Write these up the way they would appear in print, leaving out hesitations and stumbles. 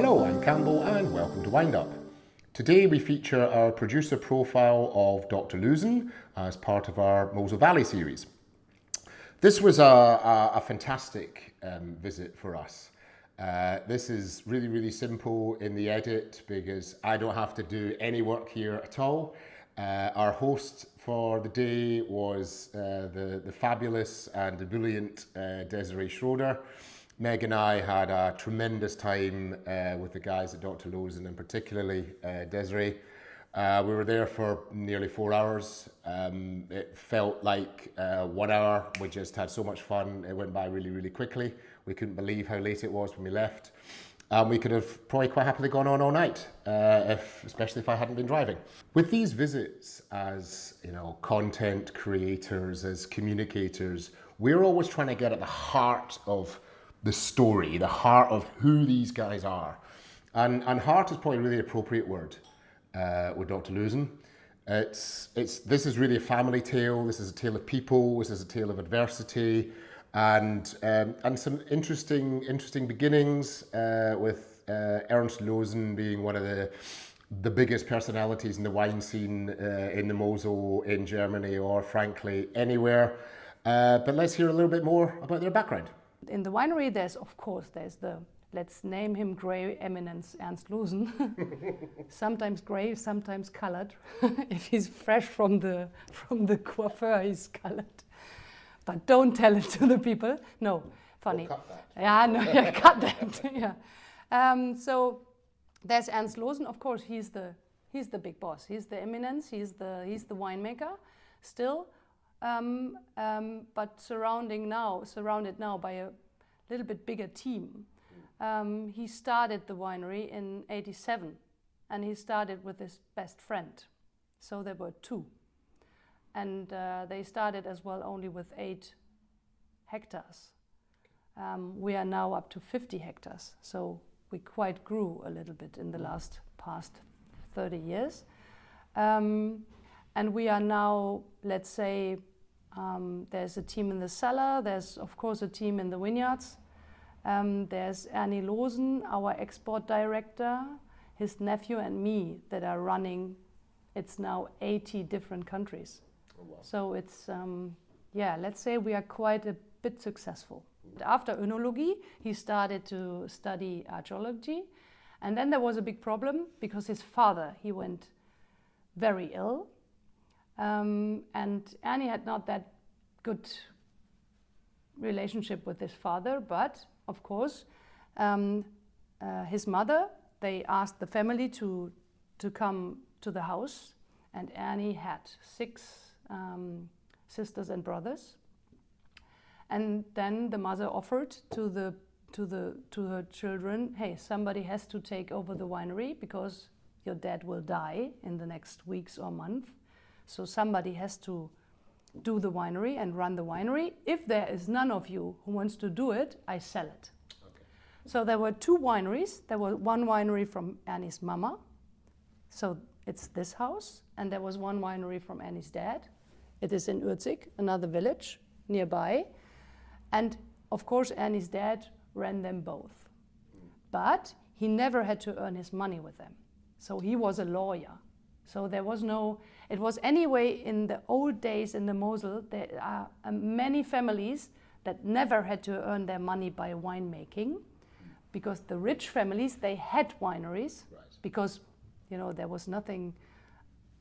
Hello, I'm Campbell and welcome to Wind Up. Today we feature our producer profile of Dr. Luzin as part of our Mosel Valley series. This was a fantastic visit for us. This is really simple in the edit because I don't have to do any work here at all. Our host for the day was the fabulous and ebullient Desiree Schroeder. Meg and I had a tremendous time with the guys at Dr. Luzin, and particularly Desiree. We were there for nearly 4 hours. It felt like 1 hour. We just had so much fun. It went by really quickly. We couldn't believe how late it was when we left. We could have probably quite happily gone on all night, especially if I hadn't been driving. With these visits, as content creators, as communicators, we're always trying to get at the heart of the story, the heart of who these guys are. And heart is probably a really appropriate word with Dr. Luzin. This is really a family tale. This is a tale of people. This is a tale of adversity, and some interesting beginnings with Ernst Luzin being one of the biggest personalities in the wine scene in the Mosel, in Germany, or frankly anywhere. But let's hear a little bit more about their background. In the winery, there's the, let's name him Grey Eminence Ernst Luzin. Sometimes grey, sometimes colored. If he's fresh from the coiffeur, he's colored. But don't tell it to the people. No, funny. We'll cut that. Yeah, no, yeah, cut that. Yeah. So there's Ernst Luzin. Of course, he's the big boss. He's the eminence. He's the winemaker still. But surrounded now by a little bit bigger team. He started the winery in '87, and he started with his best friend. So there were two. And they started as well only with 8 hectares. We are now up to 50 hectares. So we quite grew a little bit in the past 30 years. And we are now, let's say, there's a team in the cellar, there's of course a team in the vineyards. There's Ernie Luzin, our export director, his nephew and me that are running, it's now 80 different countries. Oh, wow. So it's, let's say we are quite a bit successful. After œnology, he started to study archaeology. And then there was a big problem because his father, he went very ill. And Ernie had not that good relationship with his father, but of course his mother, they asked the family to come to the house, and Ernie had 6 sisters and brothers, and then the mother offered to her children, hey, somebody has to take over the winery because your dad will die in the next weeks or month. So somebody has to do the winery and run the winery. If there is none of you who wants to do it, I sell it. Okay. So there were 2 wineries. There was one winery from Ernie's mama. So it's this house. And there was one winery from Ernie's dad. It is in Urzig, another village nearby. And of course, Ernie's dad ran them both. But he never had to earn his money with them. So he was a lawyer. So there was it was anyway in the old days in the Mosel, there are many families that never had to earn their money by winemaking, because the rich families, they had wineries, right, because there was nothing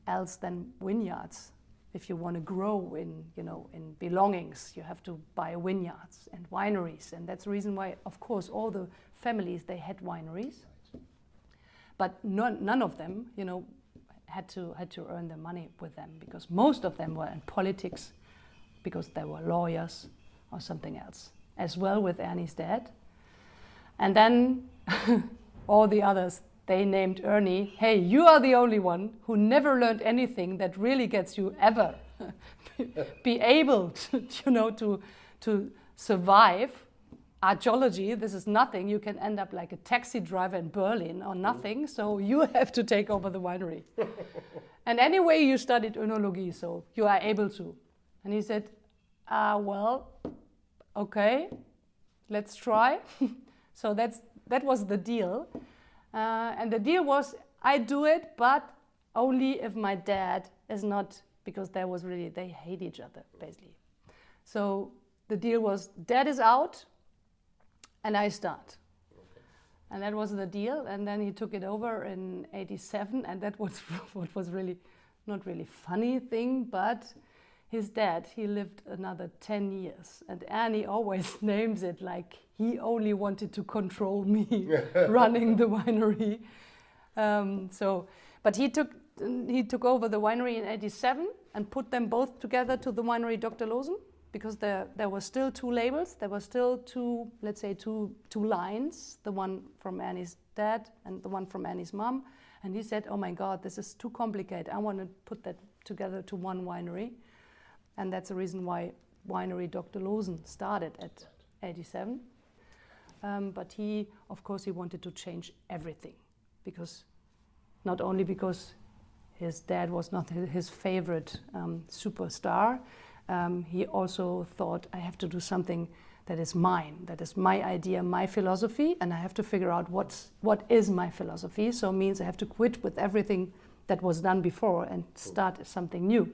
else than vineyards. If you want to grow in belongings, you have to buy vineyards and wineries, and that's the reason why, of course, all the families, they had wineries, right, but none of them, had to earn their money with them, because most of them were in politics, because they were lawyers or something else, as well with Ernie's dad. And then all the others, they named Ernie, hey, you are the only one who never learned anything that really gets you ever be able to survive archaeology. This is nothing. You can end up like a taxi driver in Berlin or nothing. So you have to take over the winery. And anyway, you studied œnology, so you are able to. And he said, well, okay, let's try. So that was the deal. And the deal was, I do it, but only if my dad is not, because they hate each other, basically. So the deal was, Dad is out, and I start. Okay. And that was the deal. And then he took it over in '87, and that was what was really, not really funny thing, but his dad, he lived another 10 years. And Annie always names it like he only wanted to control me running the winery. But he took over the winery in '87 and put them both together to the winery Dr. Lozen, because there were still two labels. There were still two, let's say two lines, the one from Annie's dad and the one from Annie's mom. And he said, oh my God, this is too complicated. I want to put that together to one winery. And that's the reason why winery Dr. Lozen started at '87. But he, of course, he wanted to change everything, because not only because his dad was not his favorite superstar, he also thought, I have to do something that is mine, that is my idea, my philosophy, and I have to figure out what is my philosophy. So it means I have to quit with everything that was done before and start something new.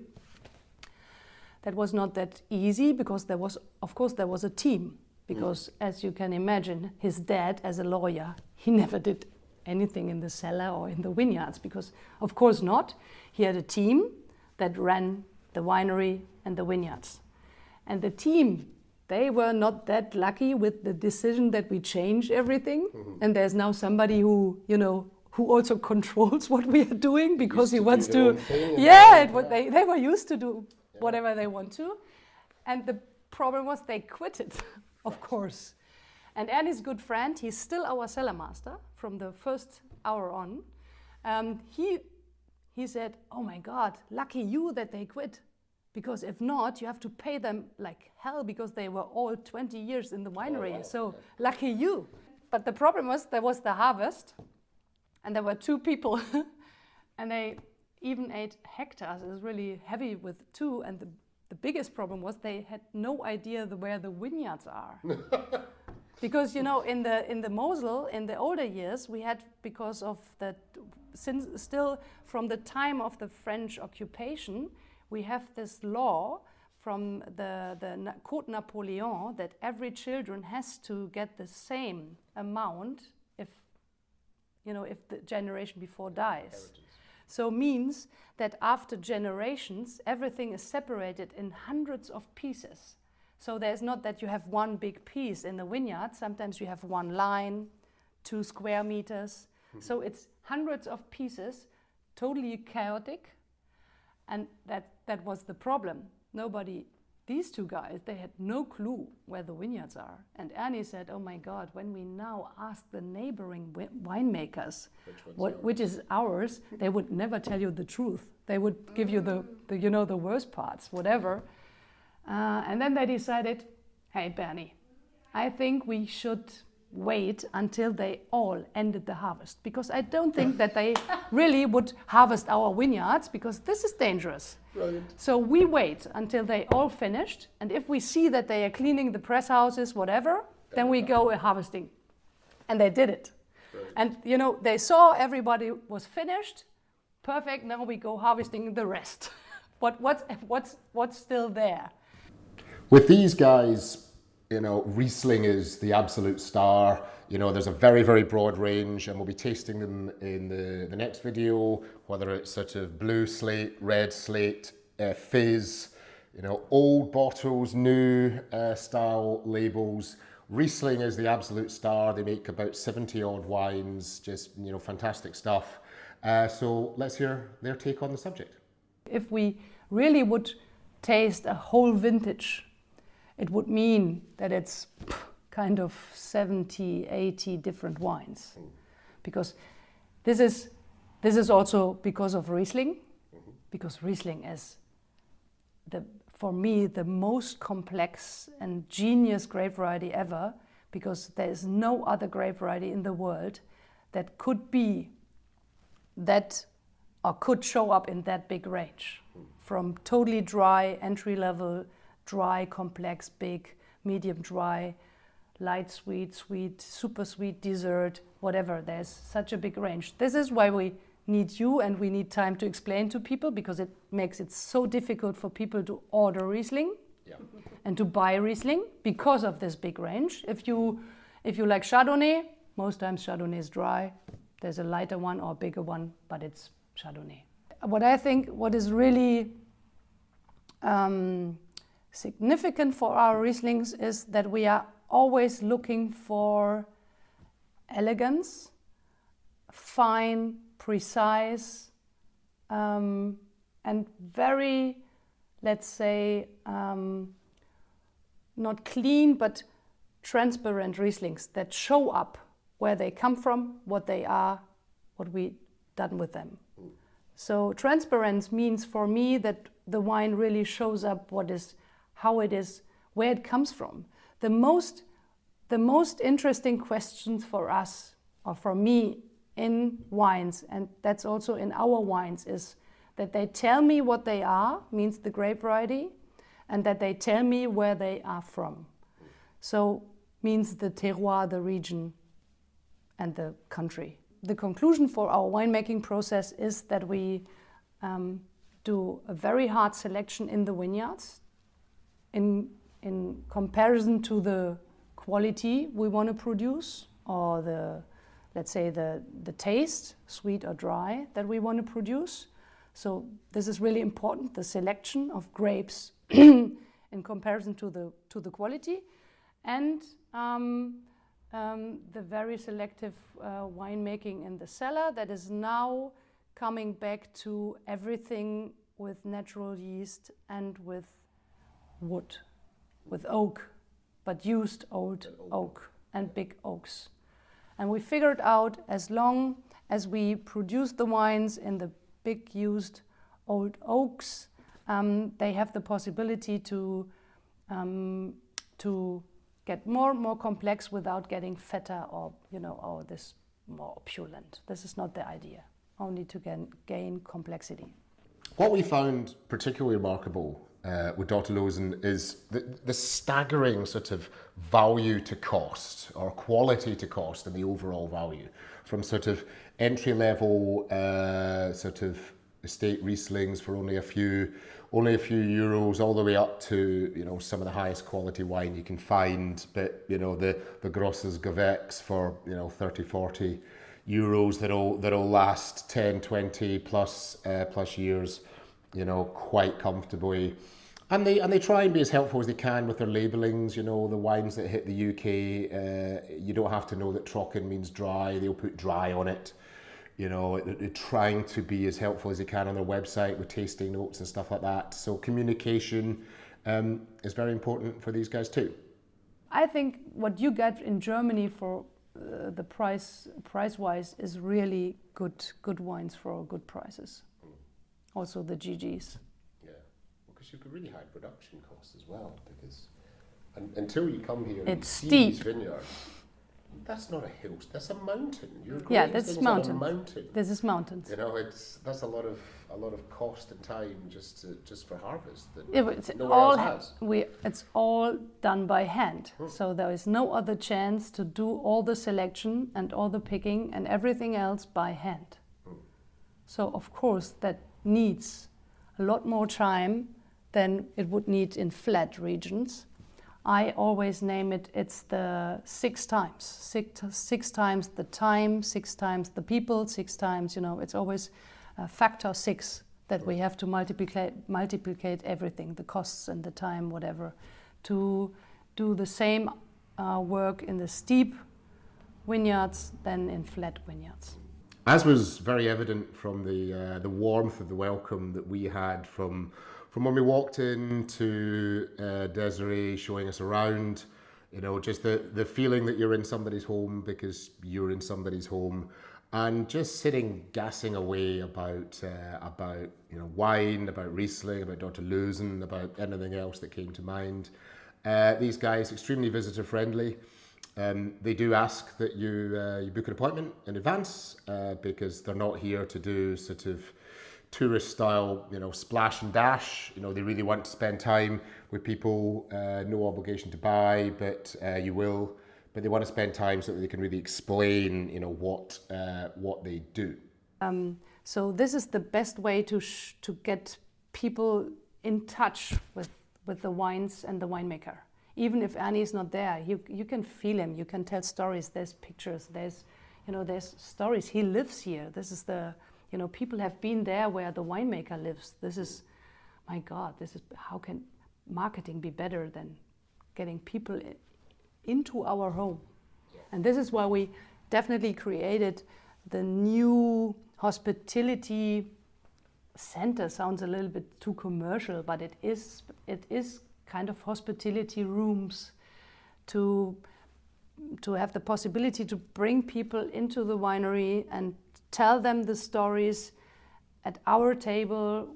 That was not that easy, because there was a team. Because as you can imagine, his dad, as a lawyer, he never did anything in the cellar or in the vineyards, because of course not. He had a team that ran the winery and the vineyards. And the team, they were not that lucky with the decision that we change everything. Mm-hmm. And there's now somebody who also controls what we are doing, because he wants to. They were used to do whatever they want to. And the problem was they quit it, of course. And Annie's good friend, he's still our cellar master from the first hour on. He said, oh my God, lucky you that they quit. Because if not, you have to pay them like hell, because they were all 20 years in the winery. Oh, wow. So lucky you. But the problem was, there was the harvest, and there were two people, and they even 8 hectares. It was really heavy with 2, and the biggest problem was they had no idea where the vineyards are. Because, in the Mosel, in the older years, we had, because of that, since still from the time of the French occupation, we have this law from the Code Napoleon that every children has to get the same amount if the generation before dies. Heritage. So means that after generations, everything is separated in hundreds of pieces. So there's not that you have one big piece in the vineyard. Sometimes you have one line, 2 square meters. Mm-hmm. So it's hundreds of pieces, totally chaotic. And that was the problem. These 2 guys, they had no clue where the vineyards are. And Annie said, oh my God, when we now ask the neighboring winemakers which is ours, they would never tell you the truth. They would give you the worst parts, whatever. And then they decided, hey, Bernie, I think we should wait until they all ended the harvest, because I don't think that they really would harvest our vineyards, because this is dangerous. Brilliant. So we wait until they all finished, and if we see that they are cleaning the press houses, whatever, then we go harvesting. And they did it. Brilliant. And they saw everybody was finished, perfect, now we go harvesting the rest. But what's still there? With these guys, Riesling is the absolute star. There's a very, very broad range, and we'll be tasting them in the next video, whether it's sort of blue slate, red slate, fizz, old bottles, new style labels. Riesling is the absolute star. They make about 70 odd wines, just, fantastic stuff. So let's hear their take on the subject. If we really would taste a whole vintage, it would mean that it's kind of 70, 80 different wines. Because this is also because of Riesling, because Riesling is, for me, the most complex and genius grape variety ever, because there is no other grape variety in the world that could be that, or could show up in that big range. From totally dry, entry level, dry, complex, big, medium dry, light sweet, sweet, super sweet, dessert, whatever. There's such a big range. This is why we need you, and we need time to explain to people, because it makes it so difficult for people to order Riesling and to buy Riesling because of this big range. If you like Chardonnay, most times Chardonnay is dry. There's a lighter one or a bigger one, but it's Chardonnay. What is really significant for our Rieslings is that we are always looking for elegance, fine, precise, and very, let's say, not clean, but transparent Rieslings that show up where they come from, what they are, what we done with them. So transparency means for me that the wine really shows up how it is, where it comes from. The most interesting questions for us, or for me, in wines, and that's also in our wines, is that they tell me what they are, means the grape variety, and that they tell me where they are from. So means the terroir, the region, and the country. The conclusion for our winemaking process is that we do a very hard selection in the vineyards in comparison to the quality we want to produce, or let's say the taste, sweet or dry, that we want to produce. So this is really important, the selection of grapes in comparison to the quality, and the very selective winemaking in the cellar that is now coming back to everything with natural yeast and with wood, with oak, but used old oak and big oaks. And we figured out, as long as we produce the wines in the big used old oaks, they have the possibility to get more complex without getting fatter or this more opulent. This is not the idea. Only to gain complexity. What we found particularly remarkable with Dr. Lozen is the staggering sort of value to cost, or quality to cost, and the overall value, from sort of entry level sort of estate Rieslings for only a few euros, all the way up to some of the highest quality wine you can find, but the Grosses Gewächs for 30-40 euros that'll last 10-20 plus years, quite comfortably. And they try and be as helpful as they can with their labellings. The wines that hit the UK, you don't have to know that Trocken means dry. They'll put dry on it. They're trying to be as helpful as they can on their website with tasting notes and stuff like that. So communication is very important for these guys too. I think what you get in Germany for the price-wise is really good wines for good prices. Also the GGs. Yeah, because you've got really high production costs as well. Because until you come here and see these vineyards, that's not a hill. That's a mountain. This is mountain. This is mountains. That's a lot of cost and time just for harvest. It's all done by hand. So there is no other chance to do all the selection and all the picking and everything else by hand. So of course that needs a lot more time than it would need in flat regions. I always name it's the 6 times. Six times the time, 6 times the people, 6 times, it's always factor 6 that we have to multiplicate everything, the costs and the time, whatever, to do the same work in the steep vineyards than in flat vineyards. As was very evident from the warmth of the welcome that we had from when we walked in to Desiree showing us around, just the feeling that you're in somebody's home because you're in somebody's home, and just sitting gassing away about wine, about Riesling, about Dr. Lozen, about anything else that came to mind. These guys, extremely visitor friendly. They do ask that you book an appointment in advance because they're not here to do sort of tourist style, splash and dash. They really want to spend time with people. No obligation to buy, but you will but they want to spend time so that they can really explain, what they do. So this is the best way to get people in touch with the wines and the winemaker. Even if Ernie is not there, you can feel him. You can tell stories. There's pictures. There's stories. He lives here. This is people have been there where the winemaker lives. This is, my God, how can marketing be better than getting people into our home? And this is why we definitely created the new hospitality center. Sounds a little bit too commercial, but it is kind of hospitality rooms to have the possibility to bring people into the winery and tell them the stories at our table.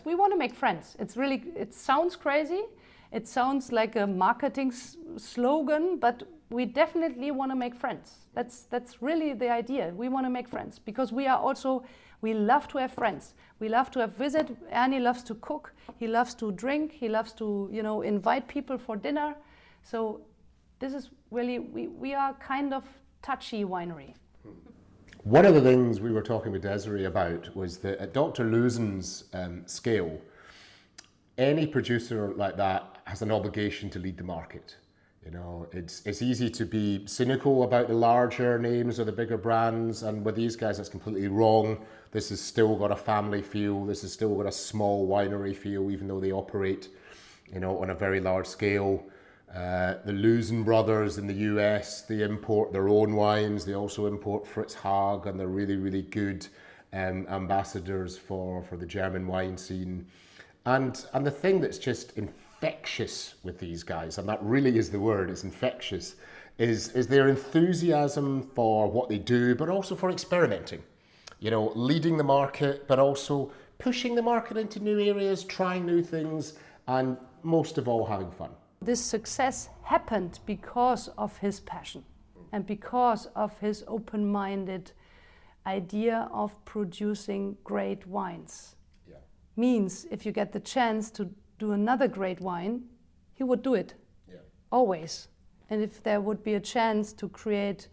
We want to make friends. It sounds crazy. It sounds like a marketing slogan, but we definitely want to make friends. That's really the idea. We want to make friends because we love to have friends. We love to have visit. Ernie loves to cook. He loves to drink. He loves to, invite people for dinner. So this is really, we are kind of touchy winery. One of the things we were talking with Desiree about was that at Dr. Loosen's scale, any producer like that has an obligation to lead the market. It's easy to be cynical about the larger names or the bigger brands, and with these guys that's completely wrong. This has still got a family feel. This has still got a small winery feel, even though they operate, on a very large scale. The Loosen brothers in the US, they import their own wines. They also import Fritz Haag, and they're really, really good ambassadors for the German wine scene. And the thing that's just infectious with these guys, and that really is the word, it's infectious, is their enthusiasm for what they do, but also for experimenting. Leading the market, but also pushing the market into new areas, trying new things, and most of all, having fun. This success happened because of his passion and because of his open-minded idea of producing great wines. Yeah. Means if you get the chance to do another great wine, he would do it. Yeah. Always. And if there would be a chance to create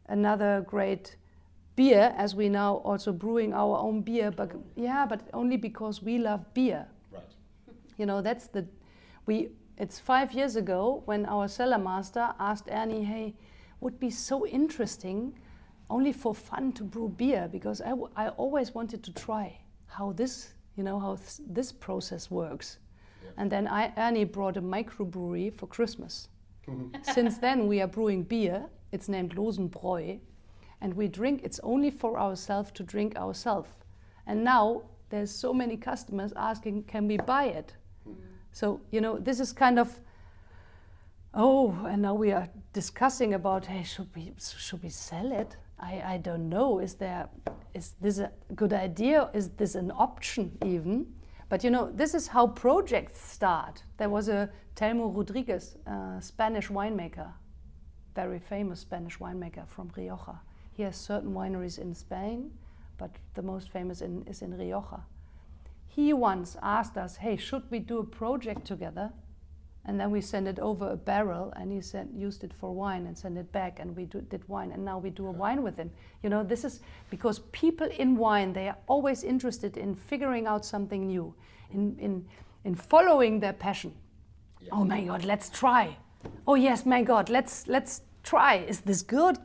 another great beer, as we now also brewing our own beer, but only because we love beer. Right. It's 5 years ago when our cellar master asked Ernie, hey, would be so interesting only for fun to brew beer, because I always wanted to try how this process works. Yeah. And then Ernie brought a microbrewery for Christmas. Since then we are brewing beer. It's named Losenbräu, and we drink. It's only for ourselves to drink ourselves. And now there's so many customers asking, can we buy it? So, this is kind of, and now we are discussing about, hey, should we sell it? I don't know. Is this a good idea? Is this an option even? But this is how projects start. There was a Telmo Rodriguez, Spanish winemaker, very famous Spanish winemaker from Rioja. He has certain wineries in Spain, but the most famous is in Rioja. He once asked us, hey, should we do a project together? And then we sent it over a barrel, and he used it for wine and sent it back, and we did wine, and now we do a wine with him. This is because people in wine, they are always interested in figuring out something new, in following their passion. Yeah. Oh my God, let's try. Oh yes, my God, let's try. Is this good?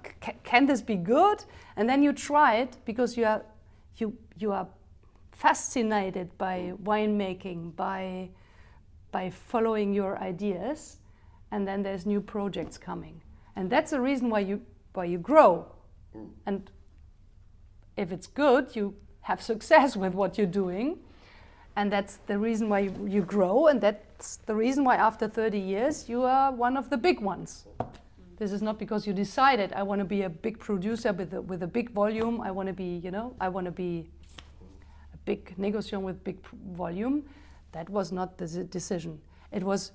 Can this be good? And then you try it because you are fascinated by winemaking, by following your ideas, and then there's new projects coming, and that's the reason why you grow. And if it's good, you have success with what you're doing, and that's the reason why you grow, and that's the reason why after 30 years you are one of the big ones. This is not because you decided I want to be a big producer with a big volume. I want to be big negociant with big volume. That was not the decision. It was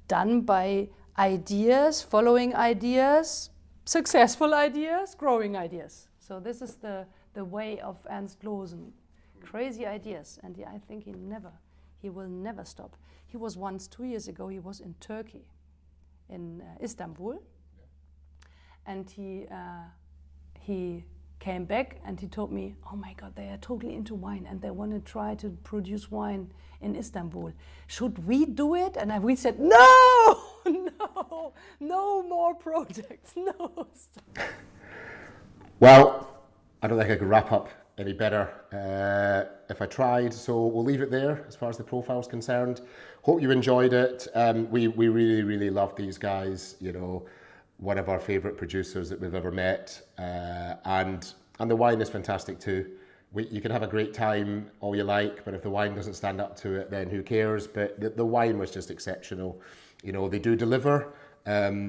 done by ideas, following ideas, successful ideas, growing ideas. So this is the way of Ernst Loosen. Crazy ideas, and I think he will never stop. He was once 2 years ago. He was in Turkey, in Istanbul, and he came back and he told me, oh my God, they are totally into wine and they want to try to produce wine in Istanbul. Should we do it? And we said, no, no more projects, no. Well, I don't think I could wrap up any better if I tried, so we'll leave it there as far as the profile is concerned. Hope you enjoyed it. We really, really love these guys, you know, one of our favourite producers that we've ever met, and the wine is fantastic too. You can have a great time all you like, but if the wine doesn't stand up to it, then who cares? But the wine was just exceptional. You know, they do deliver,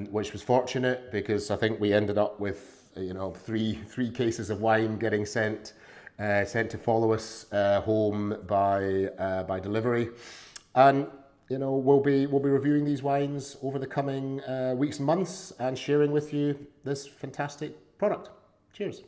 which was fortunate because I think we ended up with, you know, three cases of wine getting sent to follow us home by delivery, and you know we'll be reviewing these wines over the coming weeks and months and sharing with you this fantastic product. Cheers.